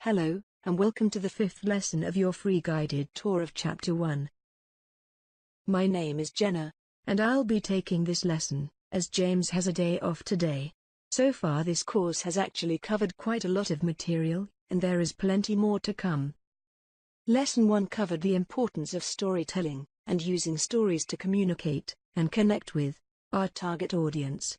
Hello, and welcome to the 5th lesson of your free guided tour of Chapter 1. My name is Jenna, and I'll be taking this lesson, as James has a day off today. So far this course has actually covered quite a lot of material, and there is plenty more to come. Lesson 1 covered the importance of storytelling, and using stories to communicate, and connect with, our target audience.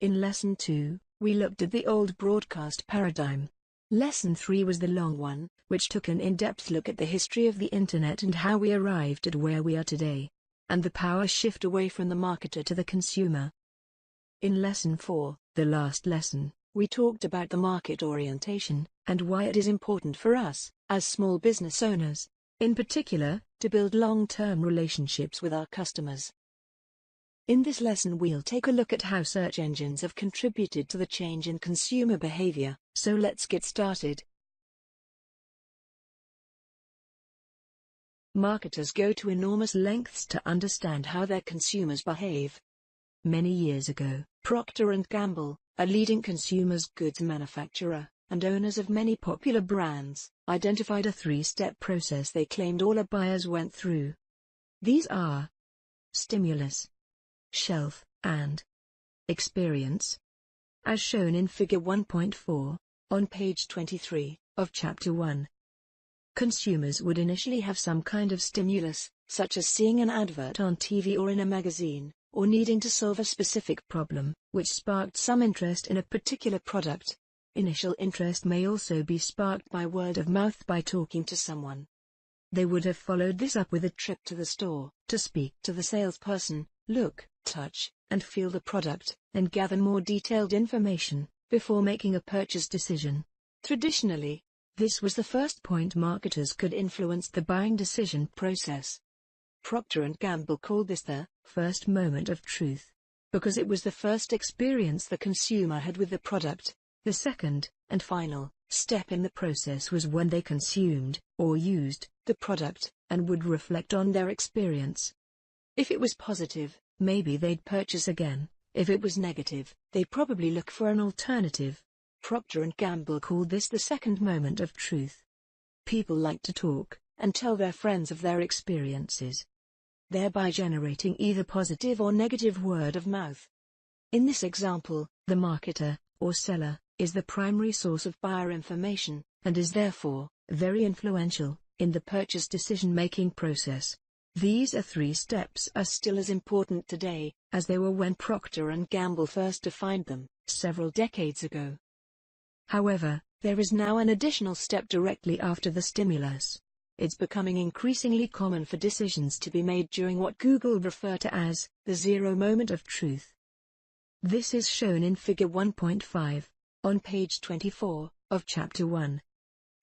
In Lesson 2, we looked at the old broadcast paradigm. Lesson 3 was the long one, which took an in-depth look at the history of the internet and how we arrived at where we are today, and the power shift away from the marketer to the consumer. In Lesson 4, the last lesson, we talked about the market orientation, and why it is important for us, as small business owners, in particular, to build long-term relationships with our customers. In this lesson we'll take a look at how search engines have contributed to the change in consumer behavior, so let's get started. Marketers go to enormous lengths to understand how their consumers behave. Many years ago, Procter & Gamble, a leading consumer goods manufacturer, and owners of many popular brands, identified a three-step process they claimed all our buyers went through. These are stimulus, shelf, and experience. As shown in Figure 1.4, on page 23, of Chapter 1. Consumers would initially have some kind of stimulus, such as seeing an advert on TV or in a magazine, or needing to solve a specific problem, which sparked some interest in a particular product. Initial interest may also be sparked by word of mouth by talking to someone. They would have followed this up with a trip to the store, to speak to the salesperson, look, touch, and feel the product, and gather more detailed information, before making a purchase decision. Traditionally, this was the first point marketers could influence the buying decision process. Procter & Gamble called this the first moment of truth, because it was the first experience the consumer had with the product. The second, and final, step in the process was when they consumed, or used, the product, and would reflect on their experience. If it was positive, maybe they'd purchase again. If it was negative, they'd probably look for an alternative. Procter & Gamble called this the second moment of truth. People like to talk, and tell their friends of their experiences, thereby generating either positive or negative word of mouth. In this example, the marketer, or seller, is the primary source of buyer information, and is therefore very influential in the purchase decision-making process. These three steps are still as important today as they were when Procter & Gamble first defined them, several decades ago. However, there is now an additional step directly after the stimulus. It's becoming increasingly common for decisions to be made during what Google refer to as the zero moment of truth. This is shown in Figure 1.5, on page 24, of Chapter 1.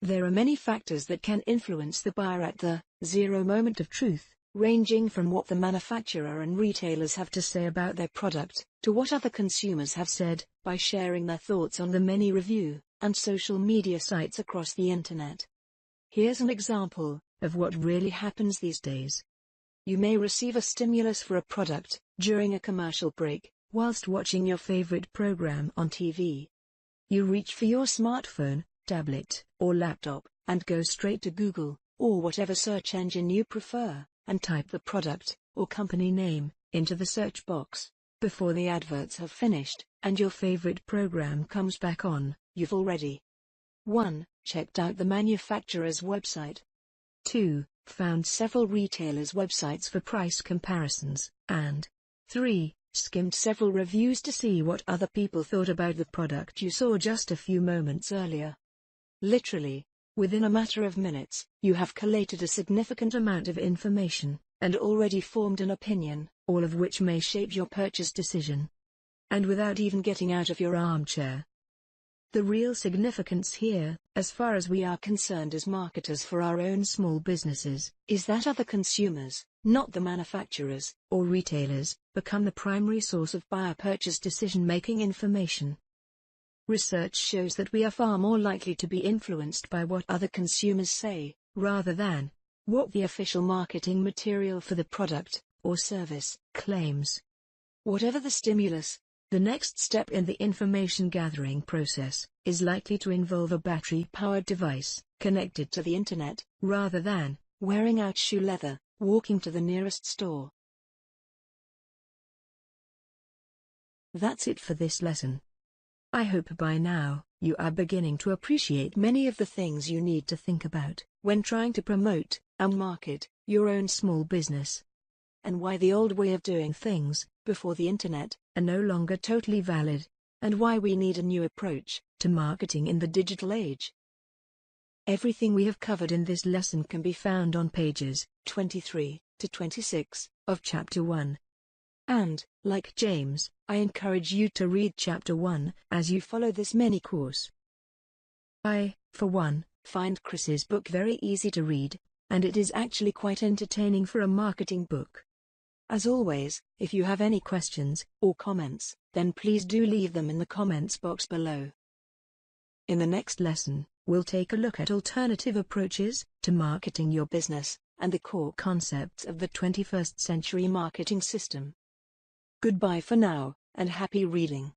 There are many factors that can influence the buyer at the zero moment of truth, ranging from what the manufacturer and retailers have to say about their product, to what other consumers have said, by sharing their thoughts on the many review and social media sites across the internet. Here's an example of what really happens these days. You may receive a stimulus for a product during a commercial break, whilst watching your favorite program on TV. You reach for your smartphone, tablet, or laptop, and go straight to Google, or whatever search engine you prefer, and type the product, or company name, into the search box. Before the adverts have finished, and your favorite program comes back on, you've already 1. Checked out the manufacturer's website. 2. Found several retailers' websites for price comparisons, and 3. Skimmed several reviews to see what other people thought about the product you saw just a few moments earlier. Literally, within a matter of minutes, you have collated a significant amount of information, and already formed an opinion, all of which may shape your purchase decision. And without even getting out of your armchair. The real significance here, as far as we are concerned as marketers for our own small businesses, is that other consumers, not the manufacturers or retailers, become the primary source of buyer purchase decision-making information. Research shows that we are far more likely to be influenced by what other consumers say, rather than what the official marketing material for the product or service claims. Whatever the stimulus, The next step in the information gathering process is likely to involve a battery-powered device connected to the internet, rather than wearing out shoe leather, walking to the nearest store. That's it for this lesson. I hope by now, you are beginning to appreciate many of the things you need to think about when trying to promote and market your own small business, and why the old way of doing things, before the internet, are no longer totally valid, and why we need a new approach to marketing in the digital age. Everything we have covered in this lesson can be found on pages 23 to 26 of Chapter 1. And, like James, I encourage you to read Chapter 1 as you follow this mini-course. I, for one, find Chris's book very easy to read, and it is actually quite entertaining for a marketing book. As always, if you have any questions or comments, then please do leave them in the comments box below. In the next lesson, we'll take a look at alternative approaches to marketing your business, and the core concepts of the 21st century marketing system. Goodbye for now, and happy reading.